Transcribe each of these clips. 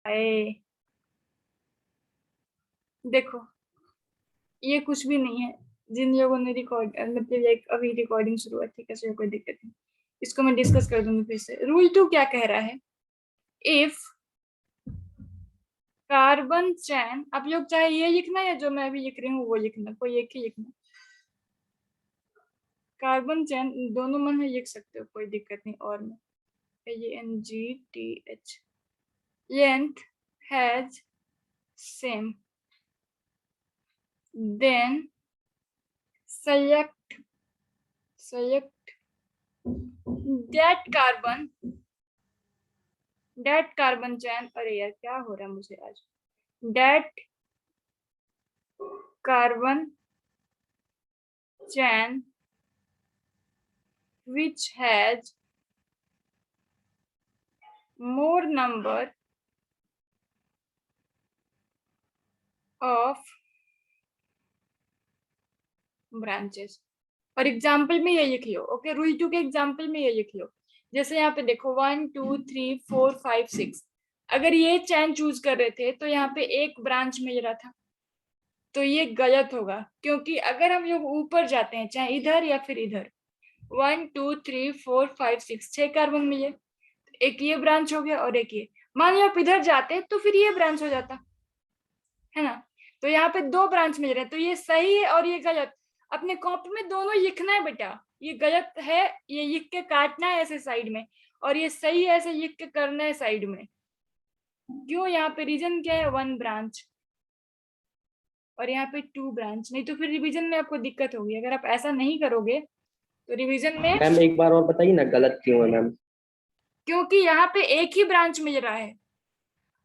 आए देखो, ये कुछ भी नहीं है। जिन लोगों ने मतलब एक अभी रिकॉर्डिंग शुरू हुआ, ठीक है, चलो कोई दिक्कत नहीं, इसको मैं डिस्कस कर दूंगी फिर से। रूल 2 क्या कह रहा है? इफ कार्बन चैन, आप लोग चाहे ये लिखना या जो मैं अभी लिख रही हूँ वो लिखना, कोई एक ही लिखना। कार्बन चैन दोनों मन में लिख सकते हो, कोई दिक्कत नहीं। और में ANGTH length has same, then select that carbon chain, अरे यार क्या हो रहा है मुझे आज, that carbon chain which has more number of branches. और एग्जाम्पल में ये लिख लो, ओके, रूल 2 के एग्जाम्पल में ये लिख लो। जैसे यहाँ पे देखो 1 2 3 4 5 6, अगर ये चैन चूज कर रहे थे तो यहाँ पे एक ब्रांच मिल रहा था, तो ये गलत होगा, क्योंकि अगर हम लोग ऊपर जाते हैं चाहे इधर या फिर इधर, 1 2 3 4 5 6 6 कार्बन मिले, एक ये ब्रांच हो गया और एक ये। मान लो आप इधर जाते तो फिर ये ब्रांच हो जाता है ना। तो यहाँ पे दो ब्रांच मिल रहे हैं, तो ये सही है और ये गलत। अपने कॉपी में दोनों लिखना है बेटा, ये गलत है ये लिख के काटना है ऐसे साइड में, और ये सही है ऐसे लिख के करना है साइड में। क्यों? यहाँ पे रीजन क्या है? 1 ब्रांच, और यहाँ पे 2 ब्रांच। नहीं तो फिर रिवीजन में आपको दिक्कत होगी अगर आप ऐसा नहीं करोगे, तो रिवीजन में। मैम एक बार और बताइए ना, गलत क्यों है मैम? क्योंकि यहाँ पे एक ही ब्रांच मिल रहा है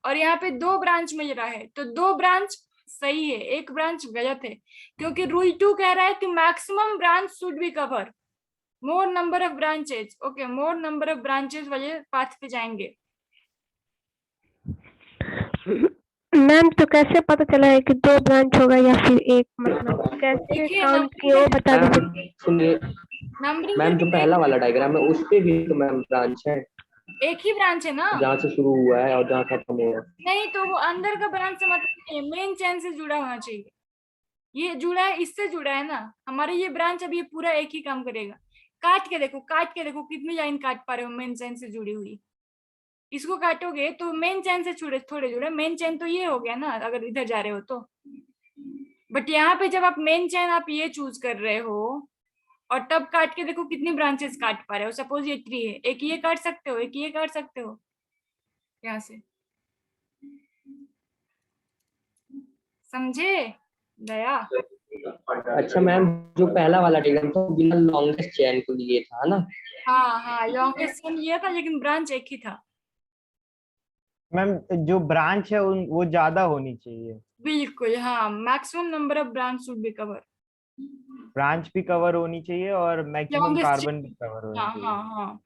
और यहाँ पे 2 ब्रांच मिल रहा है, तो 2 ब्रांच सही है, एक ब्रांच गलत है। क्योंकि रूल 2 कह रहा है कि maximum branch should be cover more number of branches. Okay, more number of branches वाले पाथ पे जाएंगे। मैम तो कैसे पता चला है कि 2 ब्रांच होगा या फिर एक, मतलब कैसे देखिए काउंट किए वो बता दीजिए। मैम सुनिए, नंबरिंग मैम जो करके पहला वाला डायग्राम है उस पे भी तो मैम ब्रांच है, एक ही ब्रांच है ना। जहाँ से शुरू हुआ है और जहाँ खत्म हुआ है। नहीं तो वो अंदर का ब्रांच से मतलब नहीं है, मेन चैन से जुड़ा होना चाहिए। ये जुड़ा है, इससे जुड़ा है ना हमारे ये ब्रांच। अब ये पूरा एक ही काम करेगा। काट के देखो, काट के देखो कितनी लाइन काट पा रहे हो मेन चैन से जुड़ी हुई। इसको काटोगे तो मेन चैन से जुड़े थोड़े जुड़े, मेन चैन तो ये हो गया ना अगर इधर जा रहे हो तो। बट यहाँ पे जब आप मेन चैन आप ये चूज कर रहे हो और तब काट के देखो कितनी ब्रांचेस काट पा रहे हो। सपोज ये 3 है, एक ये काट सकते हो, एक ये काट सकते हो यहाँ से। समझे दया? अच्छा मैम, जो पहला वाला डायग्राम था वो बिना लॉन्गेस्ट चेन को लिए था ना? हाँ हाँ, लॉन्गेस्ट चेन लिया था लेकिन ब्रांच एक ही था। मैम जो ब्रांच है वो ज्यादा होनी चाहिए। बिल्कुल हाँ, maximum number of branch should be cover. Branch भी कवर होनी चाहिए और मैक्सिमम लॉन्गेस्ट कार्बन चेन, भी कवर होनी हाँ चाहिए। हाँ हाँ।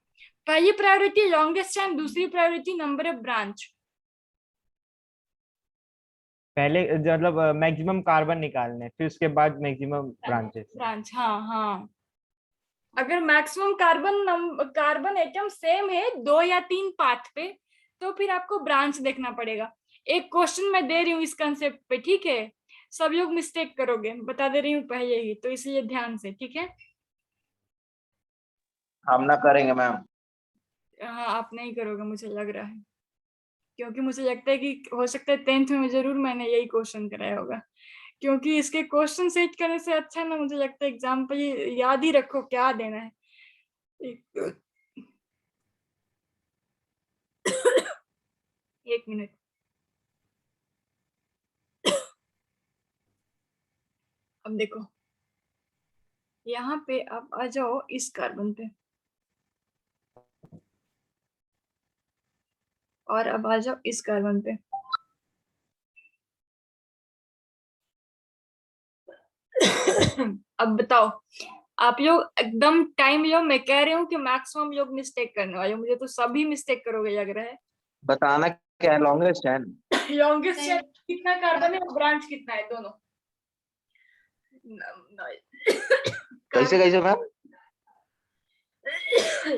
पहली प्रायोरिटी लॉन्गेस्ट चेन, दूसरी प्रायोरिटी नंबर ऑफ ब्रांच। पहले मतलब मैक्सिमम कार्बन निकालने, फिर उसके बाद मैक्सिमम ब्रांचेस। ब्रांच, हाँ हाँ। अगर मैक्सिमम कार्बन एटम सेम है 2 या 3 पाथ पे, तो फिर आपको ब्रांच देखना पड़ेगा। एक क्वेश्चन मैं दे रही हूँ इस कंसेप्ट पे, ठीक है? सब लोग मिस्टेक करोगे, बता दे रही हूँ पहले ही, तो इसलिए ध्यान से, ठीक है? हम ना करेंगे मैम। हाँ, आप नहीं करोगे मुझे लग रहा है, क्योंकि मुझे लगता है कि हो सकता है 10th में जरूर मैंने यही क्वेश्चन कराया होगा। क्योंकि इसके क्वेश्चन सेट करने से अच्छा ना, मुझे लगता है एग्जाम्पल याद ही रखो क्या देना है। एक मिनट। अब देखो यहाँ पे आप आ जाओ इस कार्बन पे, और अब आ जाओ इस कार्बन पे। अब बताओ, आप लोग एकदम टाइम लो, मैं कह रही हूँ कि मैक्सिमम लोग मिस्टेक करने वाले हो, मुझे तो सभी मिस्टेक करोगे लग रहा है। बताना क्या है लॉन्गेस्ट है? लॉन्गेस्ट चेन कितना कार्बन है और ब्रांच कितना है, दोनों। कैसे कैसे मैम?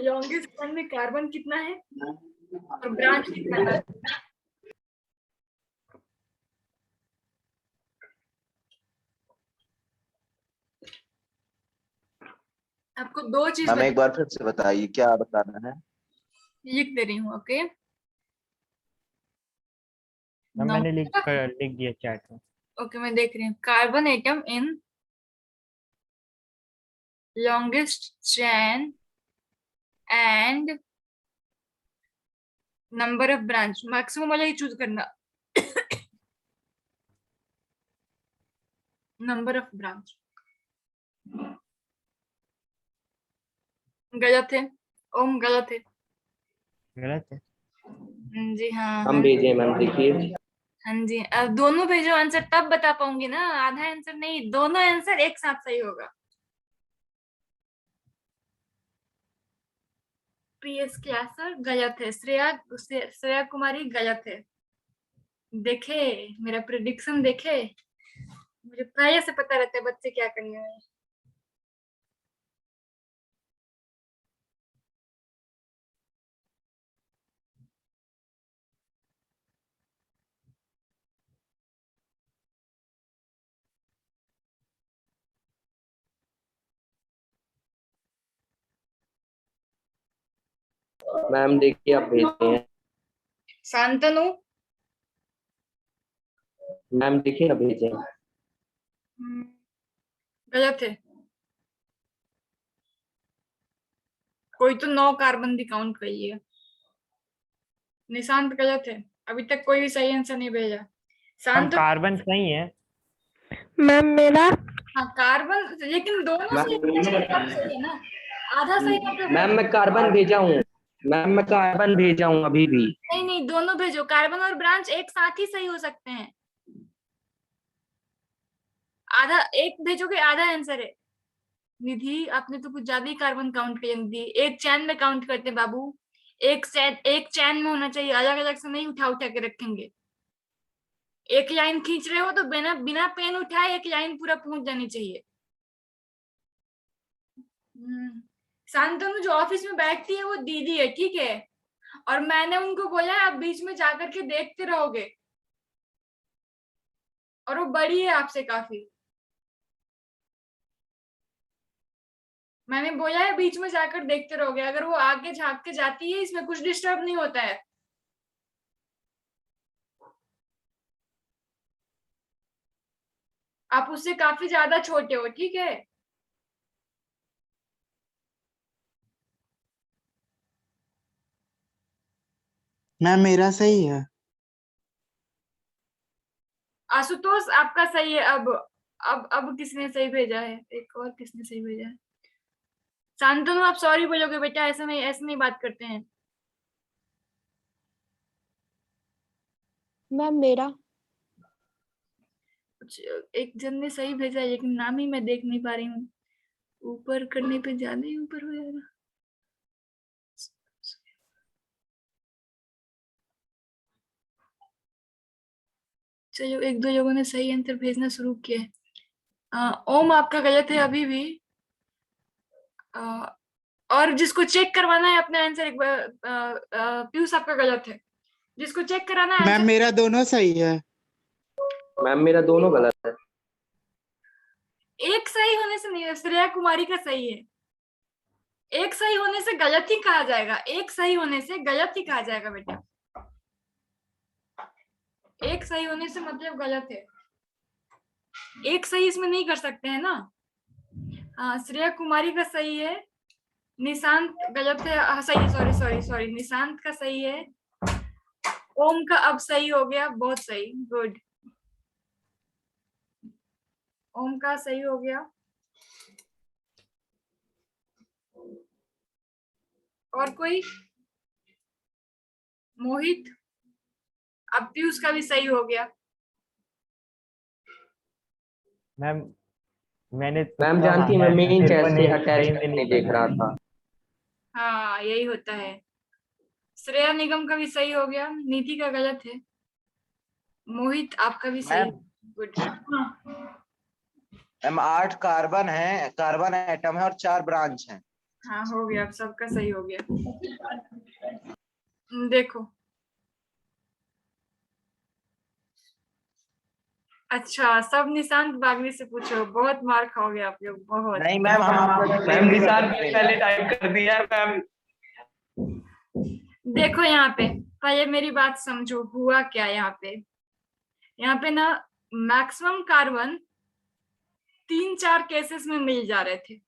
लॉन्गेस्ट चेन में कार्बन कितना है और ब्रांच कितना है। आपको दो चीज मैम एक बार फिर से बताइए क्या बताना है। लिख दे रही हूँ। ओके, मैम मैंने लिख दिया चैट में। ओके मैं देख रही हूँ। Carbon atom in longest chain and number of branch, maximum वाला ही चूज करना। नंबर ऑफ ब्रांच गलत है। ओम गलत है। गलत है। जी हाँ हम हाँ। भेजे मैम, देखिए। हाँ जी, अब दोनों भेजो आंसर, तब बता पाऊंगी ना। आधा आंसर नहीं, दोनों आंसर एक साथ सही होगा। पीएस क्लासर गलत है। श्रेया कुमारी गलत है। देखे, मेरा प्रिडिक्शन देखे, मुझे पहले से पता रहता है बच्चे क्या करने वाले हैं। मैम देखिए आप भेजे हैं। शांतनु मैम देखिए आप भेजे हैं। गलत है। कोई तो 9 कार्बन भी काउंट करिए। निशांत गलत है। अभी तक कोई भी सही आंसर नहीं भेजा। हम शांत, कार्बन सही है। मैम मेरा हाँ कार्बन, लेकिन दोनों सही सब सही है ना। आधा सही मतलब मैम मैं कार्बन भेजा हूँ। मैम मैं कार्बन भेजा हूँ अभी भी। नहीं नहीं, दोनों भेजो। कार्बन और ब्रांच एक साथ ही सही हो सकते हैं। आधा एक भेजोगे आधा आंसर है। निधि आपने तो कुछ ज्यादा ही कार्बन काउंट किया। निधि एक चैन में काउंट करते हैं बाबू। एक चैन में होना चाहिए, अलग अलग से नहीं उठा उठा के रखेंगे। एक लाइन खींच रहे हो तो बिना बिना पेन उठाए एक लाइन पूरा पहुंच जानी चाहिए। शांतनु जो ऑफिस में बैठती है वो दीदी है, ठीक है। और मैंने उनको बोला है आप बीच में जाकर के देखते रहोगे, और वो बड़ी है आपसे काफी। मैंने बोला है बीच में जाकर देखते रहोगे, अगर वो आगे झांक के जाती है इसमें कुछ डिस्टर्ब नहीं होता है। आप उससे काफी ज्यादा छोटे हो, ठीक है। मैम मेरा सही है। आशुतोष आपका सही है। अब किसने सही भेजा है? एक और किसने सही भेजा है? शांतनु आप सॉरी बोलोगे बेटा, ऐसे नहीं बात करते हैं। मैम मेरा कुछ एक जन ने सही भेजा है, लेकिन नाम ही मैं देख नहीं पा रही हूँ। ऊपर करने पे ज्यादा ही ऊपर हो जाएगा। चलो एक दो लोगों ने सही आंसर भेजना शुरू किया। ओम आपका गलत है अभी भी। और जिसको चेक करवाना है अपना आंसर एक बार, पीयूष आपका गलत है। जिसको चेक कराना है मैम आंसर, मेरा दोनों सही है। मैम मेरा दोनों गलत है। एक सही होने से नहीं, श्रेया कुमारी का सही है। एक सही होने से गलत ही कहा जाएगा, एक सही होने से गलत ही कहा जाएगा बेटा। एक सही होने से मतलब गलत है। एक सही इसमें नहीं कर सकते हैं ना। हाँ श्रेया कुमारी का सही है। निशांत गलत है। सही, सॉरी सॉरी सॉरी, निशांत का सही है। ओम का अब सही हो गया, बहुत सही, गुड। ओम का सही हो गया। और कोई? मोहित, अब पीयूष का भी सही हो गया। मैम मैंने मैम जानती है मैं मेन मेरे को चैट से नहीं अटैच सही में नहीं नहीं देख पता। रहा था। हाँ यही होता है। श्रेया निगम का भी सही हो गया, नीति का गलत है। मोहित आपका भी सही, मैम गुड। मैम 8 कार्बन है, कार्बन एटम है और 4 ब्रांच हैं। हाँ हो गया, अब सबका सही हो गया। देखो अच्छा, सब निशांत बागनी से पूछो, बहुत मार खाओगे आप लोग, बहुत। नहीं मैम, हम आपका मैम निशान पहले टाइप कर दिया है मैम। देखो यहाँ पे पहले मेरी बात समझो, हुआ क्या यहाँ पे ना मैक्सिमम कार्बन 3-4 केसेस में मिल जा रहे थे।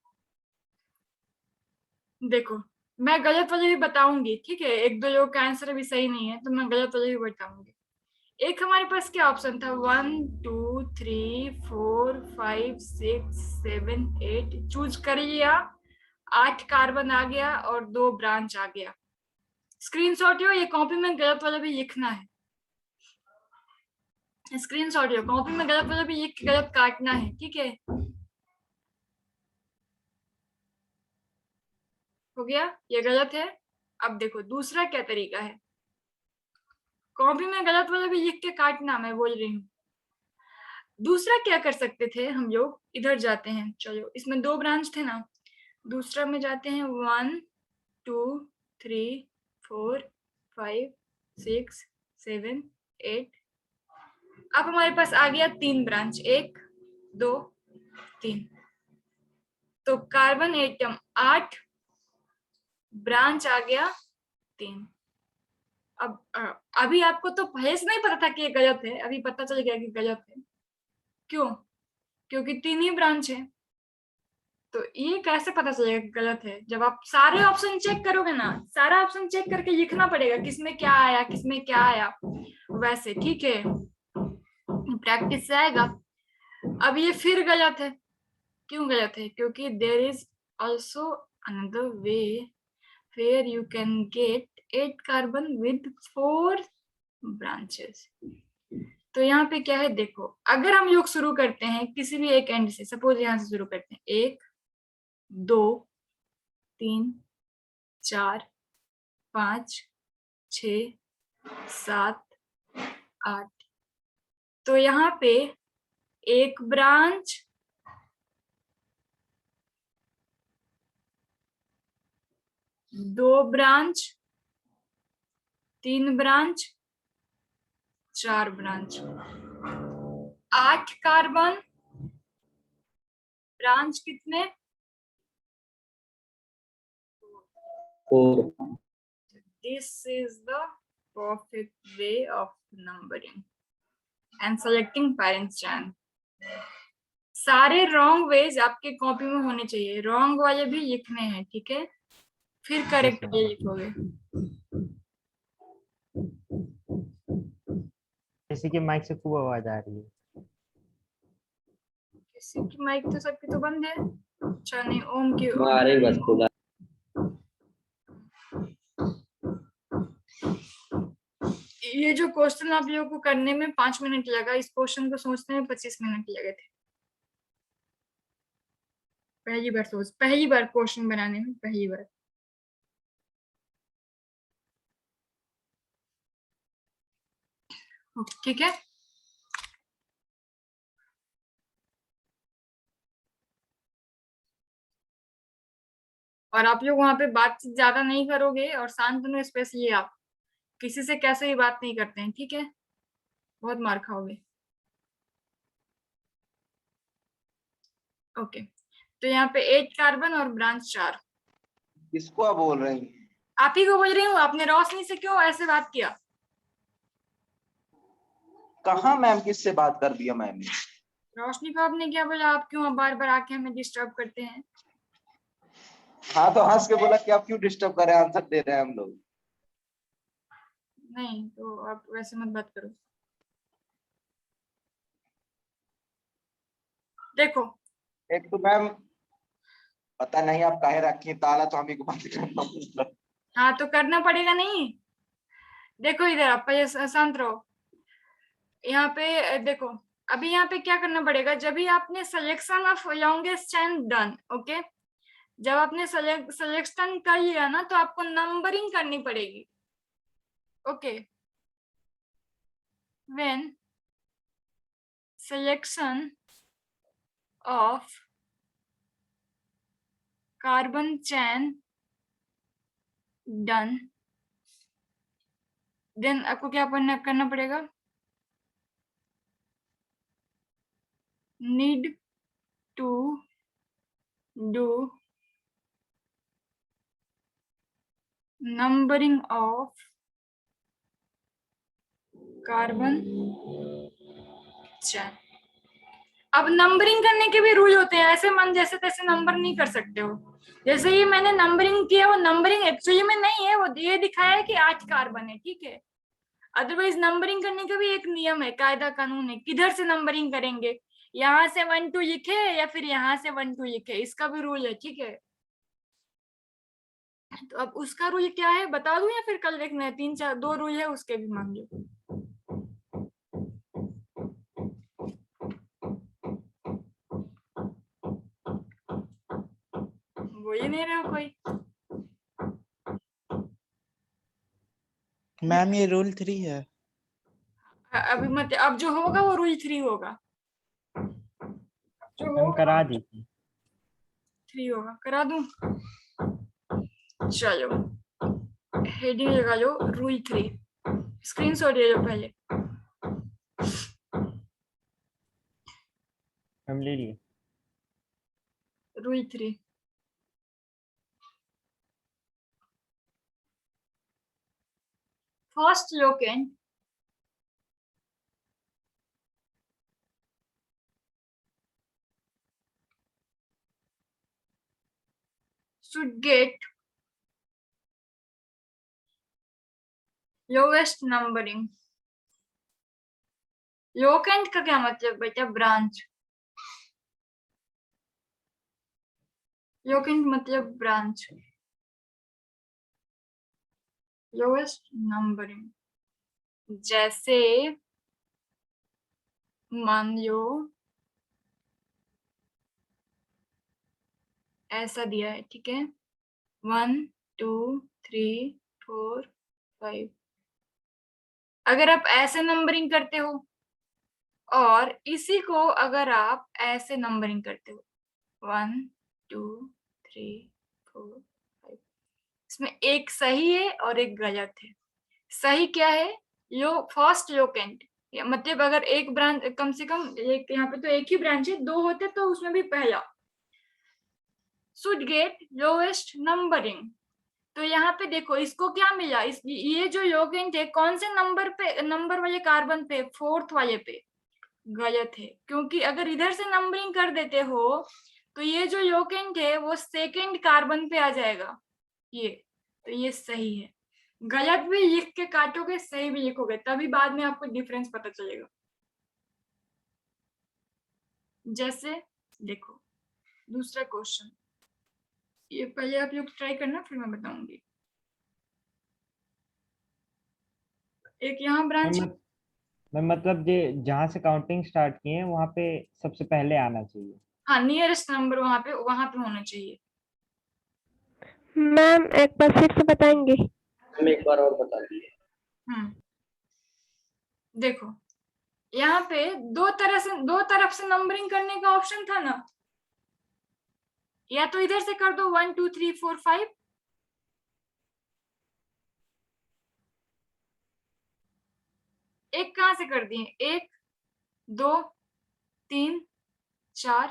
देखो मैं गलत वाले भी बताऊंगी, ठीक है, एक दो लोगों का आंसर भी सही नहीं है तो मैं गलत वाले भी बताऊंगी। एक हमारे पास क्या ऑप्शन था, 1 2 3 4 5 6 7 8 चूज कर लिया, 8 कार्बन आ गया और 2 ब्रांच आ गया। स्क्रीनशॉट लो, ये कॉपी में गलत वाला भी लिखना है, स्क्रीनशॉट लो, कॉपी में गलत वाला भी लिख के गलत काटना है, ठीक है। हो गया, ये गलत है। अब देखो दूसरा क्या तरीका है, कॉपी में गलत वाला भी लिख के काटना, मैं बोल रही हूँ। दूसरा क्या कर सकते थे हम लोग, इधर जाते हैं, चलो इसमें 2 ब्रांच थे ना, दूसरा में जाते हैं 1 2 3 4 5 6 7 8। अब हमारे पास आ गया 3 ब्रांच, 1 2 3, तो कार्बन एटम 8, ब्रांच आ गया 3। अब अभी आपको तो पहले से नहीं पता था कि ये गलत है, अभी पता चल गया कि गलत है। क्यों? क्योंकि 3 ही ब्रांच है। तो ये कैसे पता चलेगा कि गलत है, जब आप सारे ऑप्शन चेक करोगे ना, सारा ऑप्शन चेक करके लिखना पड़ेगा किसमें क्या आया, किसमें क्या आया, वैसे, ठीक है, प्रैक्टिस से आएगा। अब ये फिर गलत है, क्यों गलत है? क्योंकि there is also another way where you can get 8 carbon with 4 branches. तो यहाँ पे क्या है, देखो अगर हम लोग शुरू करते हैं किसी भी एक एंड से, सपोज यहाँ से शुरू करते हैं, 1 2 3 4 5 6 7 8, तो यहाँ पे एक branch, 2 branch, 3 branch, 4 branch, 8 carbon, branch कितने? 4। This is the perfect way of numbering and selecting parents chain. सारे रॉन्ग वेज आपके कॉपी में होने चाहिए, रॉन्ग वाले भी लिखने हैं, ठीक है, फिर करेक्ट वाले लिखोगे। किसी के माइक से खूब आवाज आ रही है। किसी की माइक तो सबकी तो बंद है। अच्छा नहीं, ओम की हमारे बस खुदा। ये जो क्वेश्चन आप लोगों को करने में 5 मिनट लगा, इस क्वेश्चन को सोचने में 25 मिनट लगे थे। पहली बार क्वेश्चन बनाने में, पहली बार। ठीक है, और आप लोग वहां पे बातचीत ज्यादा नहीं करोगे और शांतनु स्पेशली आप किसी से कैसे भी बात नहीं करते हैं, ठीक है, बहुत मार खाओगे। ओके, तो यहाँ पे 8 कार्बन और ब्रांच 4। किसको आप बोल रही हैं? आप ही को बोल रही हूँ, आपने रोशनी से क्यों ऐसे बात किया? कहाँ मैम, किससे बात कर दिया मैंने? रोशनी को आपने क्या बोला, आप क्यों बार बार आके हमें डिस्टर्ब करते हैं? हाँ तो हंस के बोला कि आप क्यों डिस्टर्ब कर रहे हैं, आंसर दे रहे हैं हम लोग। नहीं तो आप वैसे मत बात करो। देखो एक तो मैम पता नहीं आप काहे रखी हैं ताला, तो हम ही को बंद करना होगा। हाँ तो करना पड़ेगा नहीं। देखो इधर आप पहले शांत रहो। यहाँ पे देखो, अभी यहाँ पे क्या करना पड़ेगा, जब भी आपने selection of longest chain done, okay, जब आपने सिलेक्शन कर लिया ना तो आपको नंबरिंग करनी पड़ेगी, okay. When selection of carbon chain done, then आपको क्या करना पड़ेगा, need to do numbering of carbon chain. अब नंबरिंग करने के भी रूल होते हैं, ऐसे मन जैसे तैसे नंबर नहीं कर सकते हो। जैसे ही मैंने नंबरिंग किया, वो नंबरिंग एक्चुअली में नहीं है, वो ये दिखाया है कि 8 कार्बन है, ठीक है। अदरवाइज नंबरिंग करने का भी एक नियम है, कायदा कानून है, किधर से नंबरिंग करेंगे, यहाँ से 1 2 लिखे या फिर यहाँ से 1 2 लिखे, इसका भी रूल है, ठीक है। तो अब उसका रूल क्या है बता दूं या फिर कल देखना है? 3 4 2 रूल है, उसके भी मान लो। वो ही नहीं रहा कोई। मैम ये रूल 3 है। अभी मत, अब जो होगा वो रूल 3 होगा, जो हम होगा करा दीजिए। 3 होगा, करा दूं? चलो हेडिंग लगा लो रूल 3, स्क्रीनशॉट ले लो पहले। हम ले लिए। Rule 3, first locant should get lowest numbering। Locant का क्या मतलब बेटा? ब्रांच। लोकेंट मतलब ब्रांच। लोएस्ट नंबरिंग, जैसे मान लो ऐसा दिया है, ठीक है, 1 2 3 4 5। अगर आप ऐसे नंबरिंग करते हो और इसी को अगर आप ऐसे नंबरिंग करते हो 1 2 3 4 5, इसमें एक सही है और एक गलत है। सही क्या है? फर्स्ट लोकेंट, मतलब अगर एक ब्रांच कम से कम एक, यहाँ पे तो एक ही ब्रांच है, 2 होते तो उसमें भी पहला should get lowest numbering। तो यहाँ पे देखो इसको क्या मिला, ये जो लोकेंट है कौन से नंबर पे, नंबर वाले कार्बन पे? 4th वाले पे। गलत है, क्योंकि अगर इधर से नंबरिंग कर देते हो तो ये जो लोकेंट है वो 2nd कार्बन पे आ जाएगा, ये तो ये सही है। गलत भी लिख के काटोगे, सही भी लिखोगे, तभी बाद में आपको डिफरेंस पता चलेगा। जैसे देखो दूसरा क्वेश्चन, ये पहले आप लोग ट्राई करना फिर मैं बताऊंगी। एक यहाँ ब्रांच, मैं मतलब ये जहाँ से काउंटिंग स्टार्ट किए हैं वहाँ पे सबसे पहले आना चाहिए। हाँ नियरेस्ट नंबर वहाँ पे होना चाहिए। मैम एक बार फिर से बताएंगे? हम एक बार और बता दिए। देखो यहाँ पे दो तरफ से नंबरिंग करने का ऑप्शन था ना, या तो इधर से कर दो 1 2 3 4 5, एक कहां से कर दिए? 1 2 3 4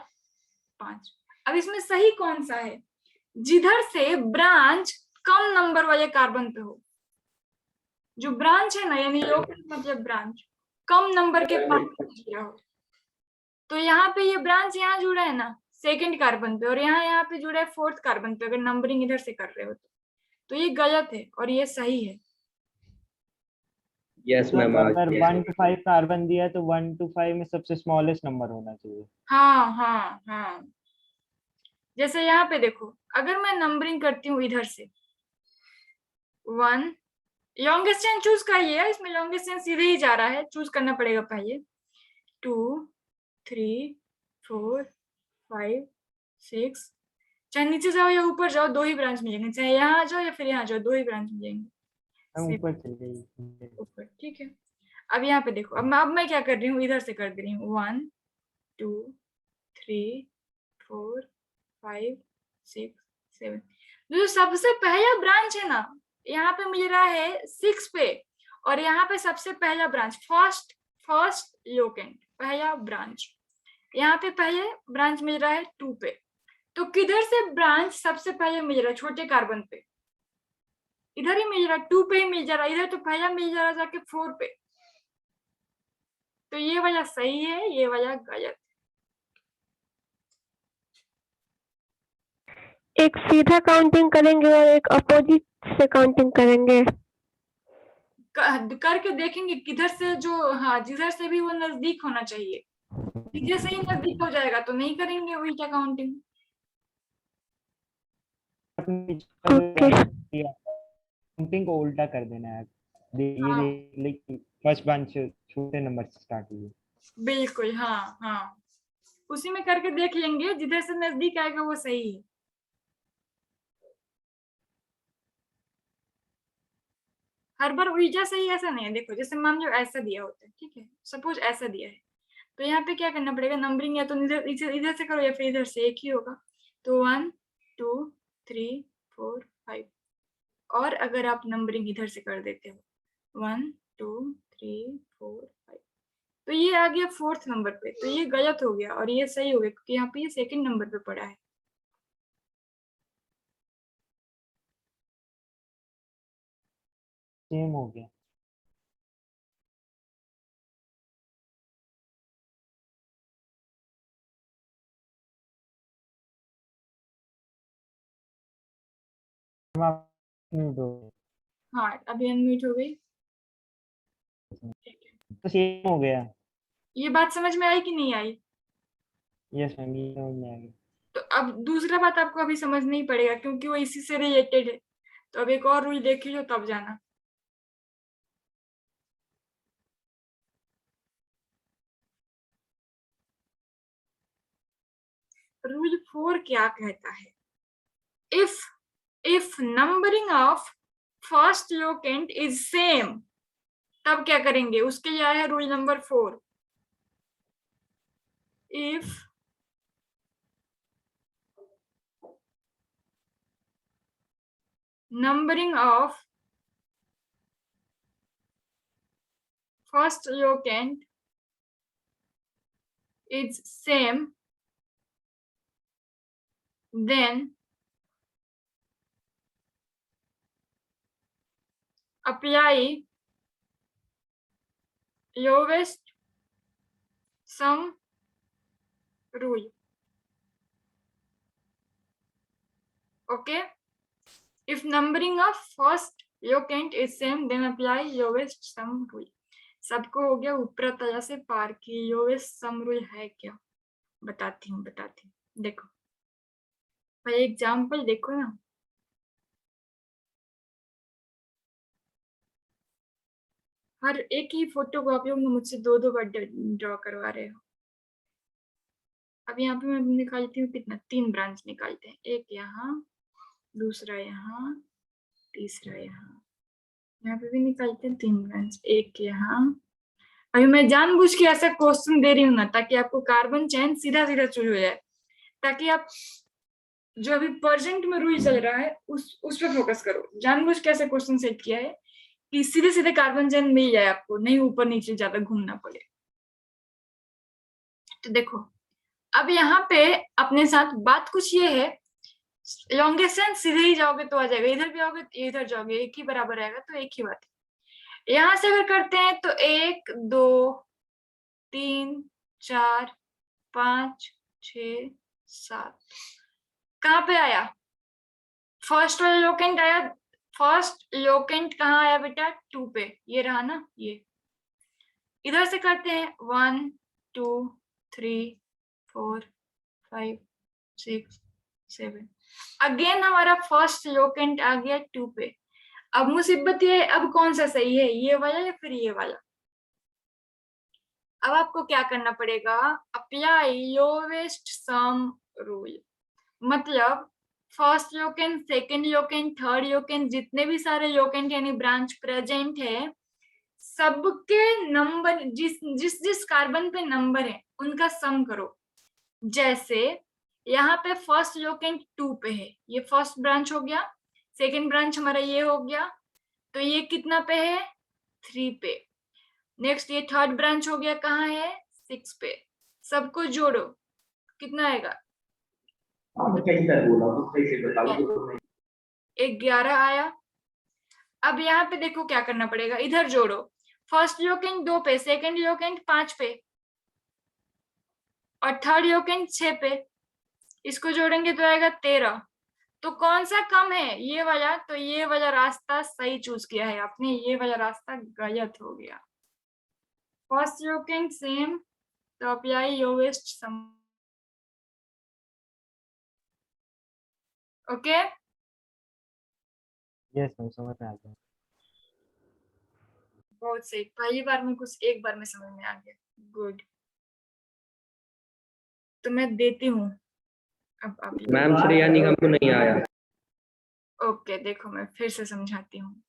5। अब इसमें सही कौन सा है? जिधर से ब्रांच कम नंबर वाले कार्बन पे हो, जो ब्रांच है ना, यानी लोकेंट मतलब ब्रांच कम नंबर के पास जुड़ा हो। तो यहाँ पे ये ब्रांच यहाँ जुड़ा है ना 2nd कार्बन पे, और यहाँ पे जुड़ा है 4th कार्बन पे, अगर नंबरिंग इधर से कर रहे हो तो ये गलत है और ये सही है। Yes ma'am. अगर 1 to 5 कार्बन दिया है तो 1 to 5 में सबसे स्मॉलेस्ट नंबर होना चाहिए। हाँ हाँ हाँ, जैसे यहाँ पे देखो अगर मैं नंबरिंग करती हूँ इधर से 1, लॉन्गेस्ट चेन चूज करिए, इसमें लॉन्गेस्ट चेन सीधे ही जा रहा है, चूज करना पड़ेगा पहले। 2 3 4 5 6, चाहे नीचे जाओ या ऊपर जाओ 2 ही ब्रांच मिलेंगे, चाहे यहाँ जाओ या फिर यहाँ जाओ 2 ही ब्रांच मिलेंगे। हम ऊपर चल गए ऊपर, ठीक है। अब यहाँ पे देखो, अब मैं क्या कर रही हूँ, इधर से कर दे रही हूँ 1 2 3 4 5 6 7। जो सबसे पहला ब्रांच है ना, यहाँ पे मिल रहा है 6 पे, और यहाँ पे सबसे पहला ब्रांच फर्स्ट लोकेंट, पहला ब्रांच यहाँ पे पहले ब्रांच मिल रहा है 2 पे, तो किधर से ब्रांच सबसे पहले मिल रहा है? छोटे कार्बन पे, इधर ही मिल रहा है, 2 पे ही मिल जा रहा है। इधर तो पहला मिल जा रहा है जाके 4 पे, तो ये वाला सही है, ये वाला गलत। एक सीधा काउंटिंग करेंगे और एक अपोजिट से काउंटिंग करेंगे। करके देखेंगे किधर से, जो हाँ जिधर से भी वो नजदीक होना चाहिए, जिधर से ही नजदीक हो जाएगा तो नहीं करेंगे उल्टा काउंटिंग। ओके काउंटिंग को उल्टा कर देना है। ये हाँ। लाइक फर्स्ट ब्रांच छोटे नंबर से स्टार्ट हुई। बिल्कुल, हाँ हाँ, उसी में करके देख लेंगे, जिधर से नजदीक आएगा वो सही है। हर बार उल्टा सही ऐसा नहीं है। देखो जैसे मान लो ऐसा दिया होता है, ठीक है, सपोज ऐसा दिया है, तो यहाँ पे क्या करना पड़ेगा, नंबरिंग या तो इधर से करो या फिर इधर से, एक ही होगा। तो 1 2 3 4 5, और अगर आप नंबरिंग इधर से कर देते हो 1 2 3 4 5, तो ये आ गया 4th नंबर पे, तो ये गलत हो गया और ये सही हो गया क्योंकि यहाँ पे ये 2nd नंबर पे पड़ा है। सेम हो गया। हाँ अभी अनम्यूट हो गई। तो सेम हो गया। ये बात समझ में आई कि नहीं आई? यस मैम, ये समझ में आ गया। तो अब दूसरा बात आपको अभी समझ नहीं पड़ेगा क्योंकि वो इसी से रिलेटेड है, तो अब एक और रूल देख लो तब जाना। रूल 4 क्या कहता है? If numbering of first locant is same, तब क्या करेंगे? उसके लिए आया है rule number 4। If numbering of first locant is same, then apply lowest sum rule. Okay, if numbering of first locant is same, then apply lowest sum rule. सबको हो गया ऊपर तला से पार की। लोवेस्ट सम रूल है क्या? बताती हूँ। देखो पहले एग्जाम्पल देखो ना। हर एक ही फोटो को आप लोग मुझसे 2-2 बार ड्रॉ करवा रहे हो। अब यहाँ पे मैं निकालती हूँ कितना, 3 ब्रांच निकालते हैं, एक यहाँ, दूसरा यहाँ, तीसरा यहाँ पे भी निकालते हैं 3 ब्रांच, एक यहाँ। अभी मैं जानबूझ के ऐसा क्वेश्चन दे रही हूँ ना ताकि आपको कार्बन चेन सीधा सीधा चूज हो जाए, ताकि आप जो अभी प्रेजेंट में रूल चल रहा है उस पर फोकस करो। जानबूझ के ऐसा क्वेश्चन सेट किया है कि सीधे सीधे कार्बन चेन मिल जाए आपको, नहीं ऊपर नीचे ज्यादा घूमना पड़े। तो देखो अब यहाँ पे अपने साथ बात कुछ ये है, लॉन्गेस्ट चेन सीधे ही जाओगे तो आ जाएगा, इधर भी आओगे इधर जाओगे, एक ही बराबर आएगा, तो एक ही बात है। यहाँ से अगर करते हैं तो 1 2 3 4 5 6 7, कहाँ पे आया? फर्स्ट वाला लोकेंट आया। फर्स्ट लोकेंट कहाँ आया बेटा? 2 पे, ये रहा ना ये। इधर से करते हैं 1 2 3 4 5 6 7, अगेन हमारा फर्स्ट लोकेंट आ गया 2 पे। अब मुसीबत ये, अब कौन सा सही है, ये वाला या फिर ये वाला? अब आपको क्या करना पड़ेगा? Apply lowest sum rule. मतलब first locant, second locant, third locant, जितने भी सारे लोकेंट यानी ब्रांच प्रेजेंट है, सबके नंबर जिस कार्बन पे नंबर है उनका सम करो। जैसे यहाँ पे फर्स्ट लोकेंट 2 पे है, ये फर्स्ट ब्रांच हो गया, सेकंड ब्रांच हमारा ये हो गया, तो ये कितना पे है? 3 पे। नेक्स्ट ये थर्ड ब्रांच हो गया, कहाँ है? 6 पे। सबको जोड़ो, कितना आएगा? 11 आया। अब यहाँ पे देखो क्या करना पड़ेगा, इधर जोड़ो। फर्स्ट योकेंट 2 पे, सेकंड योकेंट 5 पे और थर्ड योकेंट 6 पे। इसको जोड़ेंगे तो आएगा 13। तो कौन सा कम है, ये वाला। तो ये वाला रास्ता सही चूज किया है आपने, ये वाला रास्ता गलत हो गया। फर्स्ट योकेंट सेम, तो अप्लाई लोवेस्ट सम। ओके, यस मैम, समझ में आ गया। बहुत सही, पहली बार में कुछ एक बार में समझ में आ गया। गुड, तो मैं देती हूँ अब आप। मैम श्रेया निगम को नहीं आया। ओके, देखो मैं फिर से समझाती हूँ।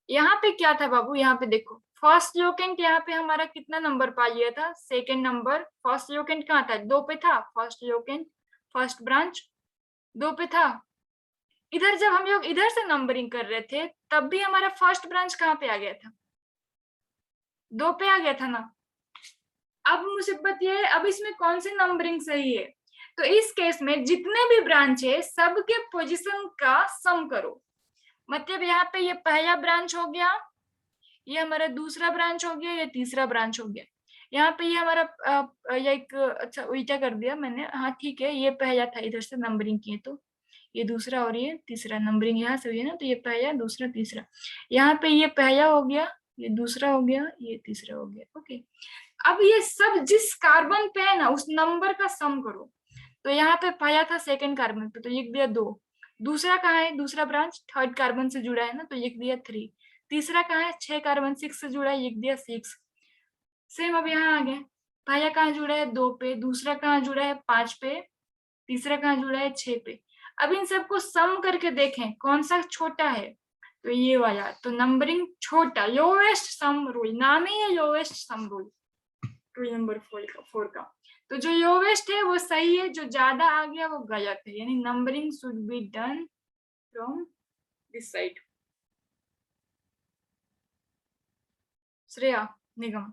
यहाँ पे क्या था बाबू, यहाँ पे देखो फर्स्ट योकेंट यहाँ पे हमारा कितना नंबर पा लिया था, सेकंड नंबर। फर्स्ट योकेंट कहाँ था, 2 पे था। फर्स्ट योकेंट, फर्स्ट ब्रांच 2 पे था। इधर जब हम लोग इधर से नंबरिंग कर रहे थे तब भी हमारा फर्स्ट ब्रांच कहाँ पे आ गया था, 2 पे आ गया था ना। अब मुसीबत ये है, अब इसमें कौन सी नंबरिंग सही है। तो इस केस में जितने भी ब्रांच है सबके पोजीशन का सम करो। मतलब यहाँ पे ये पहला ब्रांच हो गया, ये हमारा दूसरा ब्रांच हो गया, ये तीसरा ब्रांच हो गया। यहाँ पे ये हमारा ये एक, अच्छा उल्टा कर दिया मैंने, हाँ ठीक है, ये पहला था, इधर से नंबरिंग किए तो ये दूसरा और ये तीसरा। नंबरिंग यहाँ से हुई है ना, तो ये पहला, दूसरा, तीसरा। यहाँ पे ये पहला हो गया, ये दूसरा हो गया, ये तीसरा हो गया। ओके, अब ये सब जिस कार्बन पे है ना उस नंबर का सम करो। तो यहाँ पे पहला था सेकंड कार्बन पे, तो लिख दिया 2। दूसरा कहाँ है, दूसरा ब्रांच थर्ड कार्बन से जुड़ा है ना, तो लिख दिया 3। तीसरा कहाँ है, 6 कार्बन 6 से जुड़ा है, लिख दिया 6। सेम अब यहाँ आ गया, पहला कहाँ जुड़ा है 2 पे, दूसरा कहाँ जुड़ा है 5 पे, तीसरा कहाँ जुड़ा है 6 पे। अब इन सबको सम करके देखें कौन सा छोटा है, तो ये वाला। तो नंबरिंग छोटा, लोवेस्ट सम रूल, नाम ही है lowest sum rule, rule number 4 का। तो जो लोवेस्ट है वो सही है, जो ज्यादा आ गया वो गलत है। यानी numbering should be done from this side. Shreya Nigam,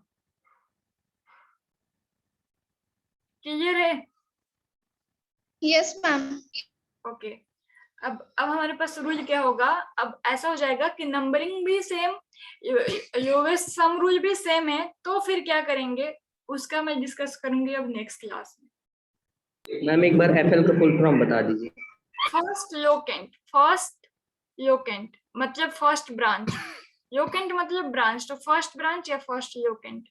clear है? Yes ma'am. ओके, अब हमारे पास रूल क्या होगा, अब ऐसा हो जाएगा कि नंबरिंग भी सेम, लोवेस्ट सम रूल भी सेम है। तो फिर क्या करेंगे उसका मैं डिस्कस करूंगी अब नेक्स्ट क्लास में। मैम एक बार एफएल का फुल फॉर्म बता दीजिए। फर्स्ट लोकेंट मतलब फर्स्ट ब्रांच, लोकेंट मतलब ब्रांच, तो फर्स्ट ब्रांच या फर्स्ट लोकेंट।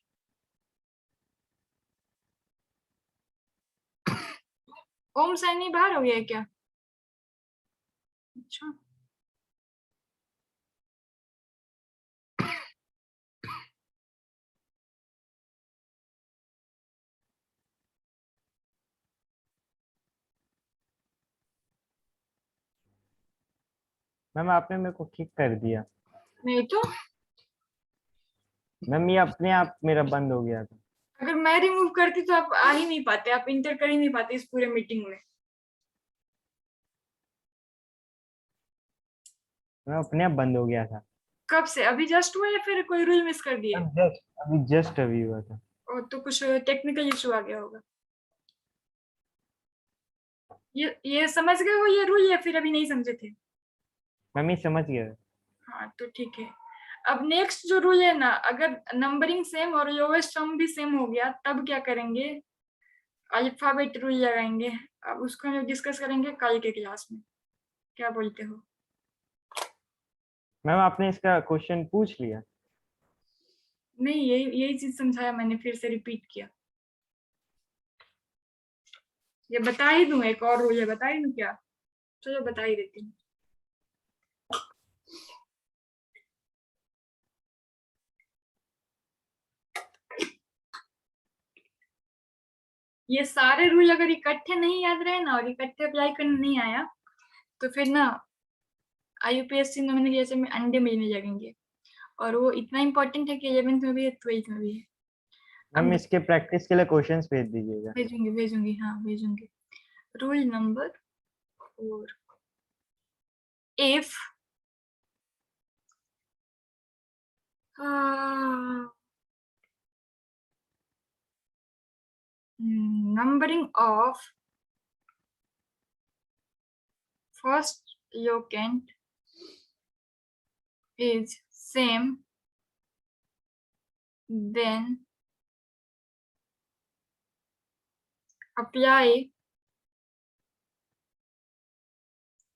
ओम सैनी बाहर हो गया है क्या? अच्छा, मैम आपने मेरे को किक कर दिया। नहीं तो मैम ये अपने आप मेरा बंद हो गया था। अगर मैं रिमूव करती तो आप आ ही नहीं पाते, आप इंटर कर ही नहीं पाते इस पूरे मीटिंग में। मैं अपने आप बंद हो गया था। कब से, अभी जस्ट हुआ या फिर कोई रूल मिस कर दिए? जस्ट अभी हुआ था। और तो कुछ टेक्निकल इशू आ गया होगा। ये समझ गए हो ये रूल या फिर अभी नहीं समझे थे? मैम ये समझ गया। हाँ तो ठीक है। अब नेक्स्ट जो रूल है ना, अगर नंबरिंग सेम और लोवेस्ट सम भी सेम हो गया तब क्या करेंगे, अल्फाबेट रूल लगाएंगे। अब उसको हम डिस्कस करेंगे कल के क्लास में, क्या बोलते हो? मैम आपने इसका क्वेश्चन पूछ लिया? नहीं, यही चीज समझाया मैंने, फिर से रिपीट किया। ये बता ही दूं, एक और रूल है बता ही दूं क्या? चलो बता ही देती हूँ। ये सारे रूल अगर इकट्ठे नहीं याद रहे ना और इकट्ठे अप्लाई करने नहीं आया तो फिर ना IUPAC नॉमिनेशन में अंडे मिलने लगेंगे। और वो इतना इम्पोर्टेंट है कि 11th में भी है, 12th में भी है। मैम इसके प्रैक्टिस के लिए क्वेश्चंस भेज दीजिएगा। भेजूंगी हाँ भेजूंगी। Rule number 4, if numbering of first locant is same, then apply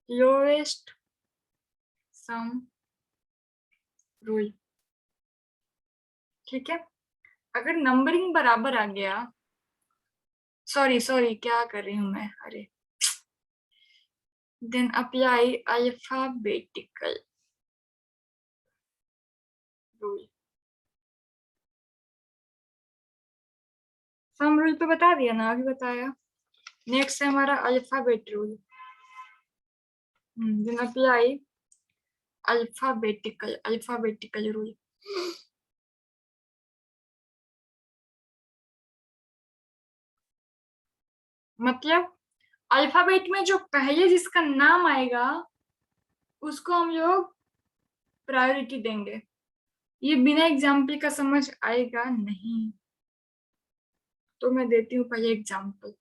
lowest sum rule. ठीक है, अगर नंबरिंग बराबर आ गया, सॉरी क्या कर रही हूं मैं, अरे, then apply alphabetical rule. Sum rule तो बता दिया ना, अभी बताया. नेक्स्ट है हमारा alphabet rule. then apply alphabetical rule. मतलब अल्फाबेट में जो पहले जिसका नाम आएगा उसको हम लोग प्रायोरिटी देंगे. ये बिना एग्जाम्पल का समझ आएगा नहीं, तो मैं देती हूँ पहले एग्जाम्पल.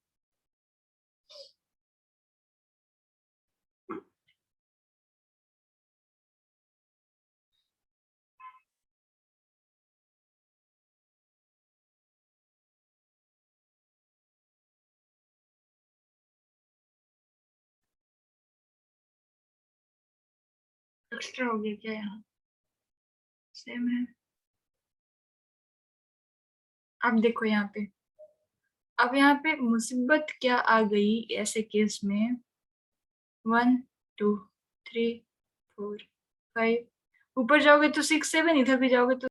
एक्स्ट्रा हो गया क्या, यहाँ सेम है. अब देखो यहाँ पे, अब यहाँ पे मुसीबत क्या आ गई ऐसे केस में. 1 2 3 4 5, ऊपर जाओगे तो 6 7, इधर भी जाओगे तो